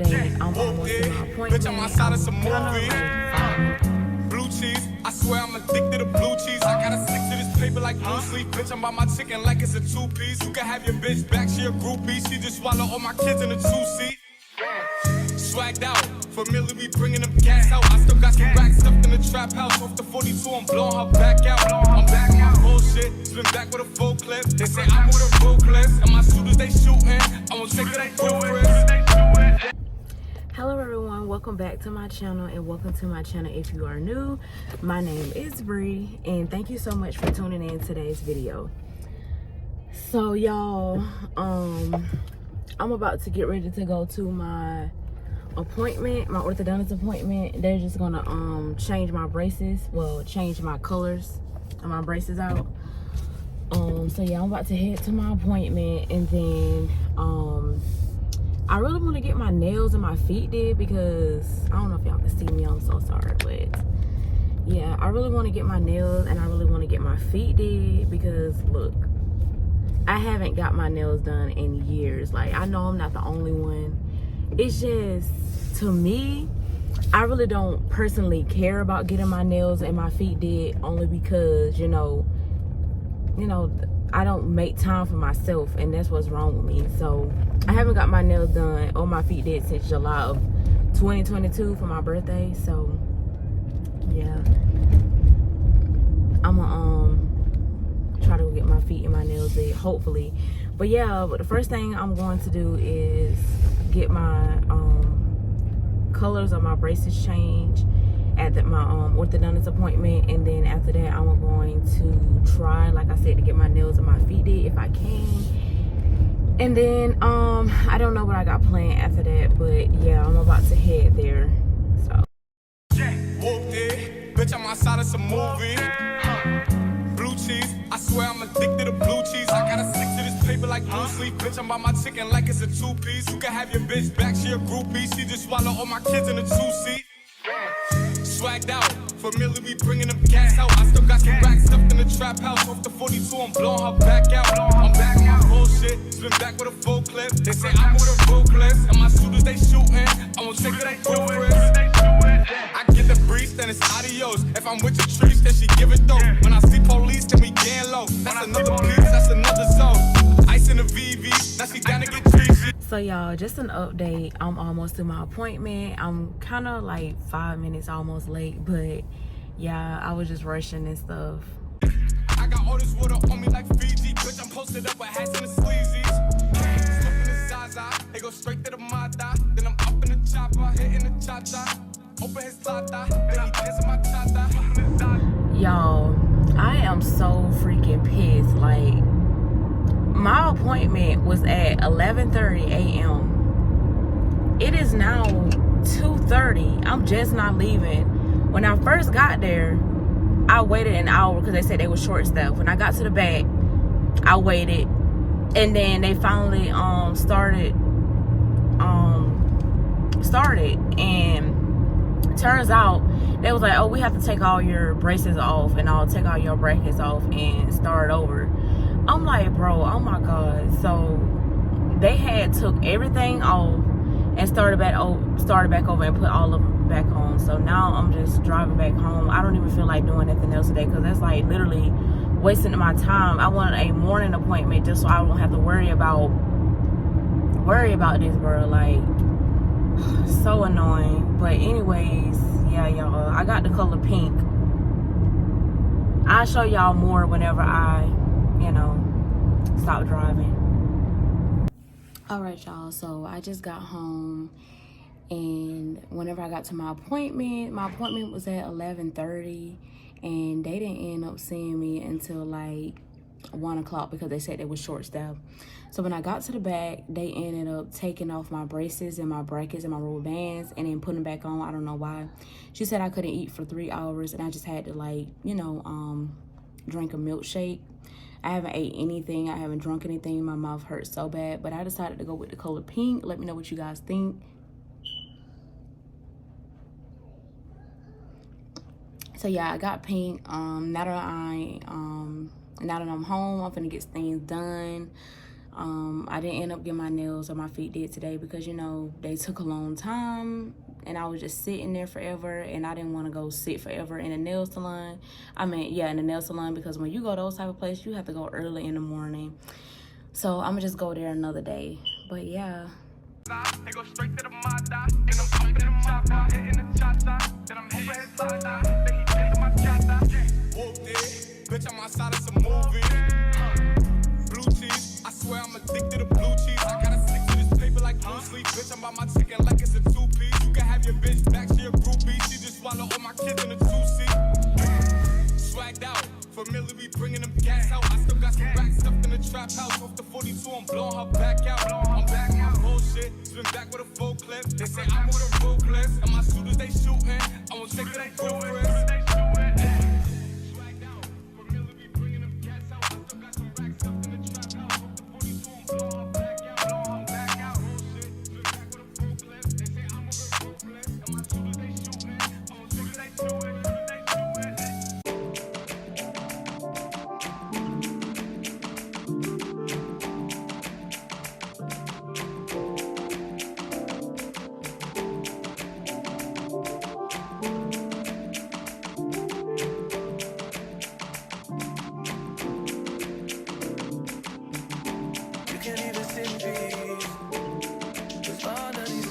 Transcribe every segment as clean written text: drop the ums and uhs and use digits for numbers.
I'm almost to my appointment. Bitch, I'm outside of some movie. Blue cheese, I swear I'm addicted to blue cheese. I gotta stick to this paper like blue sleep. Bitch, I'm by my chicken like it's a two-piece. You can have your bitch back, she a groupie. She just swallow all my kids in a two-seat. Swagged out, familiar, we bringing them gas out. I still got some racks stuffed in the trap house. Off the 42, I'm blowing her back out. I'm back on my bullshit, spin back with a full clip. They say I'm with a full clip, and my shooters they shooting. I won't take it, they do it. Hello everyone, welcome back to my channel and welcome to my channel if you are new. My name is Bree and thank you so much for tuning in today's video. So y'all, I'm about to get ready to go to my appointment, my orthodontist appointment. They're just gonna change my braces, well, change my colors of my braces out. So yeah, I'm about to head to my appointment, and then I really want to get my nails and my feet did, because I don't know if y'all can see me, I'm so sorry, but yeah, I really want to get my nails and I really want to get my feet did, because look, I haven't got my nails done in years. Like, I know I'm not the only one. It's just, to me, I really don't personally care about getting my nails and my feet did, only because, you know, I don't make time for myself, and that's what's wrong with me. So I haven't got my nails done or my feet did since July of 2022 for my birthday. So yeah, I'm gonna try to get my feet and my nails did, hopefully. But yeah, but the first thing I'm going to do is get my colors of my braces changed at my orthodontist appointment, and then after that I'm going to try, like I said, to get my nails and my feet did if I can. And then I don't know what I got planned after that, but yeah, I'm about to head there. So Whooped it, bitch, I'm outside of some movie. Blue cheese, I swear I'm addicted to blue cheese. I gotta stick to this paper like blue sleep. Bitch, I'm by my chicken like it's a two-piece. You can have your bitch back, she a groupie. She just swallow all my kids in a two-seat. Swagged out, familiar, we bringing them gas out. I still got some racks stuffed in the trap house. Off the 42, I'm blowing her back out. I'm back on my bullshit, spin back with a full clip. They say I'm with a full clip, and my shooters they shooting. I won't take it, they do it. I get the breeze, then it's adios. If I'm with your trees, then she give it though. When I see police, then we gang low. That's another piece, that's another zone. Ice in the VV, now she down to get trees. So y'all, just an update, I'm almost to my appointment. I'm kind of like 5 minutes almost late, but yeah, I was just rushing and stuff. I got all this water on me like Fiji. Bitch, I'm posted up with hats and the sleazies. Slipping the Zaza, they go straight to the Mata. Then I'm up in the chopper, hitting the cha-cha. Open his tata, then he dancing my cha-cha. Y'all, I am so freaking pissed. Like, my appointment was at 11:30 a.m. It is now 2:30. I'm just not leaving. When I first got there, I waited an hour because they said they were short staffed. When I got to the back, I waited, and then they finally started, and turns out they was like, oh, we have to take all your braces off, and I'll take all your brackets off and start over. I'm like, bro, oh my god. So they had took everything off and started back over and put all of them back on. So now I'm just driving back home. I don't even feel like doing anything else today, because that's like literally wasting my time. I wanted a morning appointment just so I don't have to worry about this, bro. Like, so annoying. But anyways, yeah, y'all, I got the color pink. I'll show y'all more whenever I, stop driving. All right, y'all, so I just got home, and whenever I got to my appointment was at 11:30, and they didn't end up seeing me until like 1 o'clock because they said they were short staffed. So when I got to the back, they ended up taking off my braces and my brackets and my rubber bands and then putting them back on. I don't know why. She said I couldn't eat for 3 hours, and I just had to, like, drink a milkshake. I haven't ate anything. I haven't drunk anything. My mouth hurts so bad, but I decided to go with the color pink. Let me know what you guys think. So yeah, I got pink. Now that I'm home, I'm finna get things done. I didn't end up getting my nails or my feet did today because, you know, they took a long time and I was just sitting there forever, and I didn't want to go sit forever in a nail salon. In the nail salon, because when you go to those type of places, you have to go early in the morning. So I'm gonna just go there another day. But yeah. They go straight to the mada, and I'm up in the chopper, hitting the chata, then I'm hitting sada, then he take my chata. Whooped it, bitch, I'm outside of some movie. Blue cheese, I swear I'm addicted to blue cheese. I gotta stick to this paper like blue sleep. Bitch, I'm by my chicken like it's a two-piece. You can have your bitch back, she a groupie. She just swallow all my kids in a two-seat. Swagged out, familiar, we bringing them gas out. I still got some racks stuffed in the trap house. Off the 42, I'm blowing her back out. I'm back out, bullshit. Spin back with a full clip. They say I'm with a ruthless, and my shooters they shooting. I won't take it, they ruthless. Swagged out, familiar, we bringing them gas out. I still got some racks stuffed in the trap house. Off the 42, I'm blowing her back out. Bullshit. Spin back with a full clip. They say I'm with a ruthless, and my shooters they shooting. I won't take it, they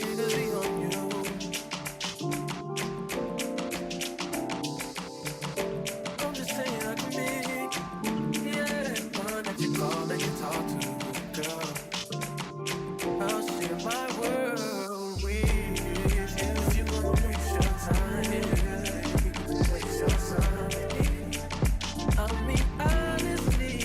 do it.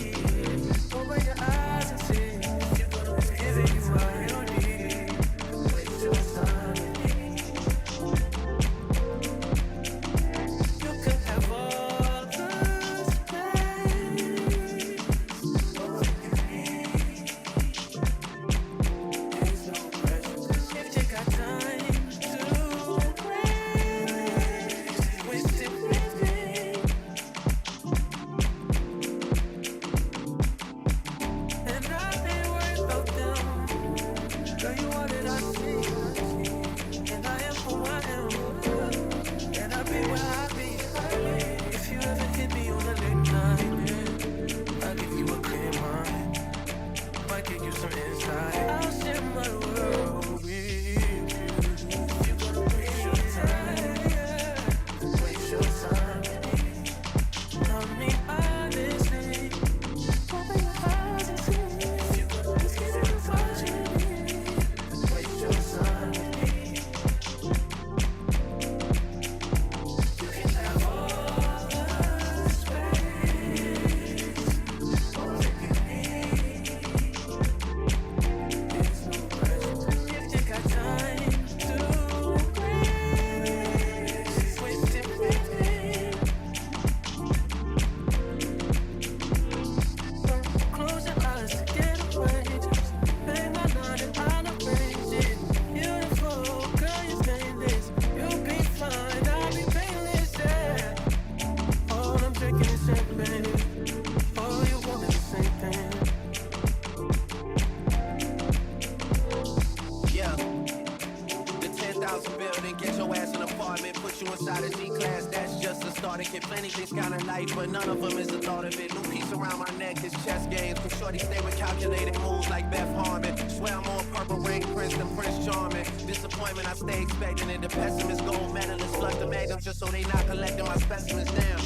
But none of them is the thought of it. New piece around my neck is chess games. Can shorty stay with calculated moves like Beth Harmon? Swear I'm more purple rain prince than Prince Charming. Disappointment I stay expecting, and the pessimist gold medalist flush the magnum just so they not collecting my specimens down.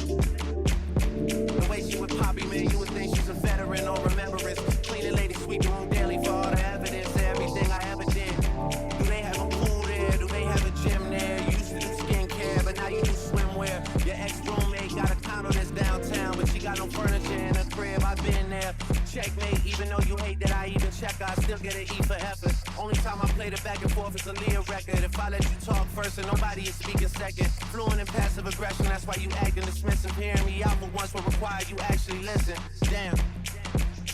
The way she with Poppy, man, you would think she's a veteran or remembrance. Cleaning lady, sweep the room daily for all the evidence of everything I ever did. Do they have a pool there? Do they have a gym there? You used to do skincare, but now you do swimwear. Your ex-roommate got a condo that's downtown, but she got no furniture in her crib. I've been there. Checkmate, even though you hate that I even check, I still get an E for effort. Only time I played it back and forth is a Leah record. If I let you talk first and nobody is speaking second. Fluent in passive aggression, that's why you acting dismissive. Hearing me out for once will require you actually listen. Damn.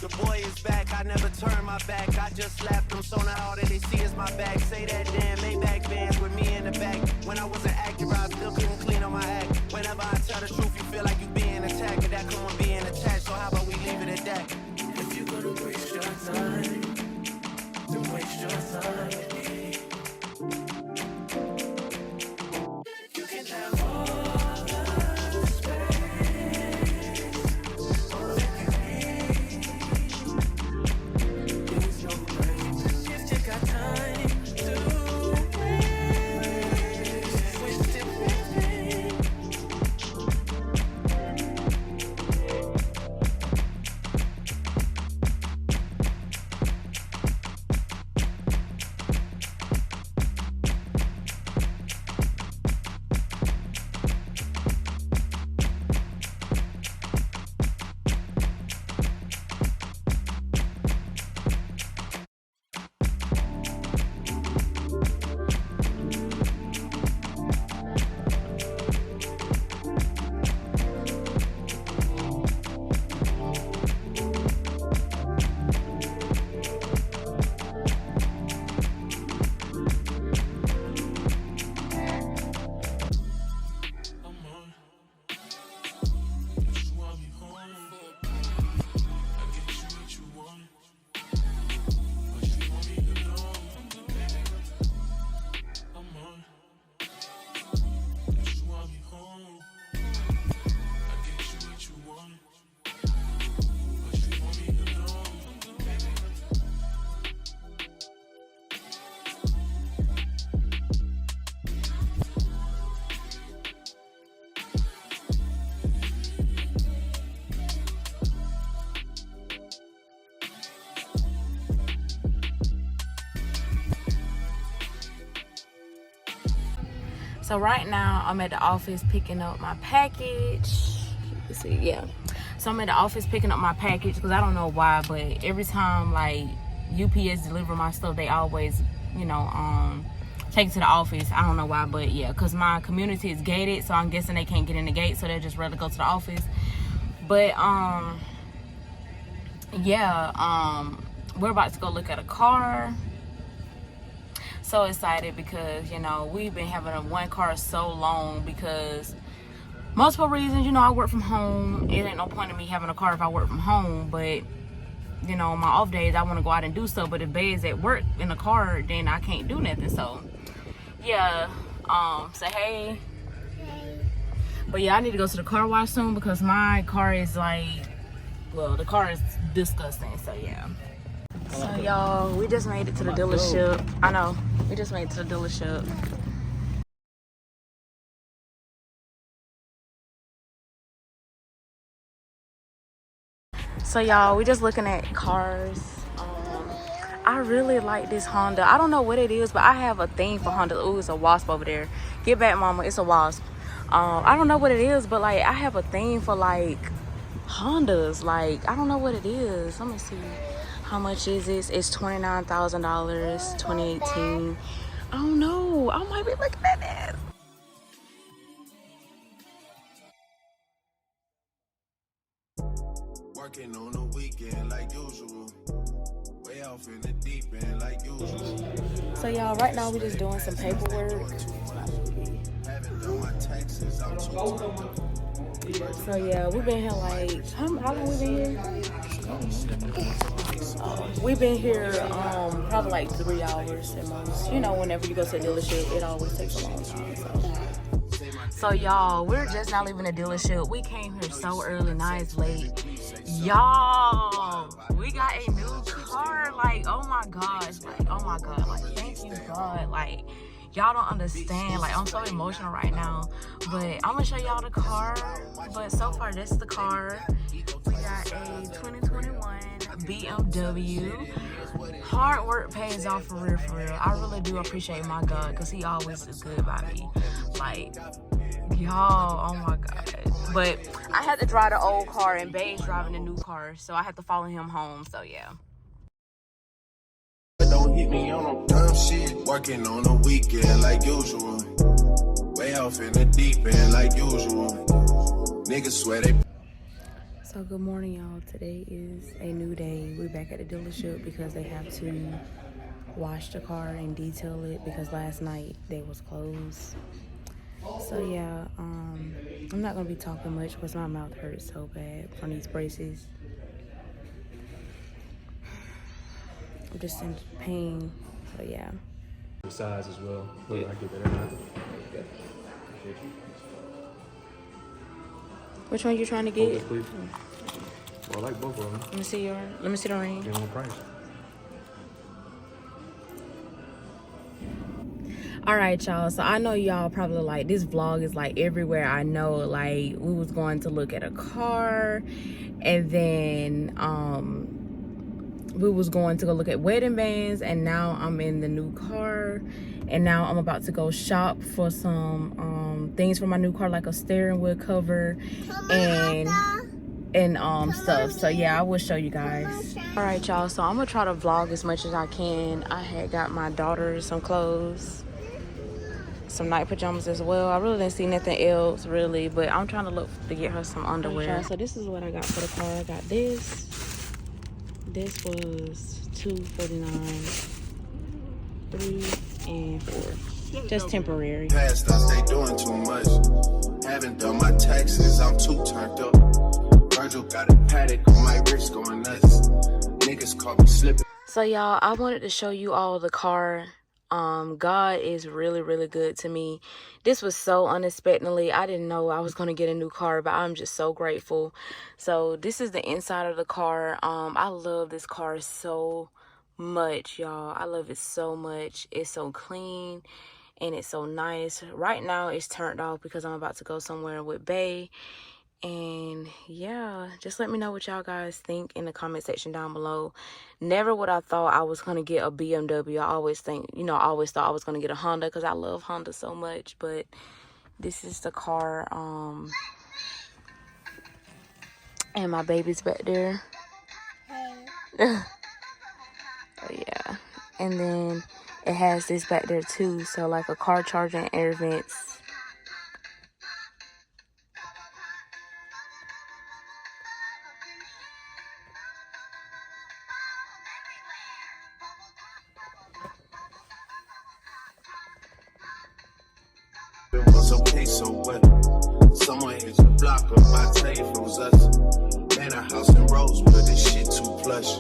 The boy is back, I never turn my back. I just slapped him, so now all that they see is my back. Say that damn Maybach bands with me in the back. When I was an actor, I still couldn't clean on my act. Whenever I tell the truth, you feel like you being attacked. And that come with being attached, so how about we leave it at that? If you're gonna waste your time, So right now I'm at the office picking up my package. Let's see, yeah. So I'm at the office picking up my package because I don't know why, but every time like UPS deliver my stuff, they always, you know, take it to the office. I don't know why, but yeah, because my community is gated, so I'm guessing they can't get in the gate, so they'll just rather go to the office. But yeah, we're about to go look at a car. So excited because, you know, we've been having one car so long because multiple reasons. You know, I work from home. It ain't no point in me having a car if I work from home, but you know, on my off days I want to go out and do stuff, but if Bay's at work in the car, then I can't do nothing. So yeah, say hey. But yeah, I need to go to the car wash soon because my car is like, well, the car is disgusting. So yeah. So y'all, we just made it to the dealership. I know, we just made it to the dealership. So y'all, we just looking at cars. I really like this Honda. I don't know what it is, but I have a thing for Honda. Ooh, it's a wasp over there. Get back, mama, it's a wasp. I don't know what it is, but like I have a thing for like Hondas. Like I don't know what it is. Let me see. How much is this? It's $29,000, 2018. I don't know. I might be looking at this. Working on the weekend like usual. Way off in the deep end like usual. So y'all, right now we just doing some paperwork. Haven't done my taxes. I'm too. So yeah, we've been here like how long we been here? We've been here probably like 3 hours at most. You know, whenever you go to a dealership, it always takes a long time. So y'all, we're just now leaving the dealership. We came here so early, now it's late. Y'all, we got a new car. Like, oh my gosh, like, oh my god, like, thank you God. Like, y'all don't understand. Like, I'm so emotional right now. But I'm gonna show y'all the car. But so far, this is the car. We got a 2021 BMW. Hard work pays off for real, for real. I really do appreciate my God, because he always is good by me. Like, y'all, oh my god. But I had to drive the old car, and Bay's driving the new car, so I had to follow him home. So yeah. Don't hit me on no dumb shit. Working on the weekend like usual. Way off in the deep end like usual. Niggas swear they. So good morning, y'all. Today is a new day. We're back at the dealership because they have to wash the car and detail it because last night they was closed. So yeah, I'm not gonna be talking much because my mouth hurts so bad from these braces. I'm just in pain. So yeah. The size as well. Yeah. I get that every Which one you trying to get? yes, please. Well, I like both of them. Let me see your. Let me see the ring. Get on the price. All right, y'all. So I know y'all probably like this vlog is like everywhere. I know, like we was going to look at a car, and then we was going to go look at wedding bands, and now I'm in the new car, and now I'm about to go shop for some things for my new car, like a steering wheel cover and stuff. So yeah, I will show you guys. All right, y'all. So I'm gonna try to vlog as much as I can. I had got my daughter some clothes, some night pajamas as well. I really didn't see nothing else really, but I'm trying to look to get her some underwear. So this is what I got for the car. I got this. This was $249, 3 and 4. Just temporary. Past us, they doing too much. Haven't done my taxes, I'm too turned up. Virgil got a paddock on my wrist going nuts. Niggas call me slipping. So y'all, I wanted to show you all the car. God is really, really good to me. This was so unexpectedly. I didn't know I was going to get a new car, but I'm just so grateful. So this is the inside of the car. I love this car so much, y'all. I love it so much. It's so clean and it's so nice. Right now it's turned off because I'm about to go somewhere with Bay, And yeah, just let me know what y'all guys think in the comment section down below. Never would I thought I was gonna get a BMW. I always think, I always thought I was gonna get a Honda because I love Honda so much. But this is the car. And my baby's back there. Oh yeah. And then it has this back there too. So like a car charger and air vents. It was okay, so what? Someone hit the block of my tape, it was us. Man, a house in Rose, but this shit too plush.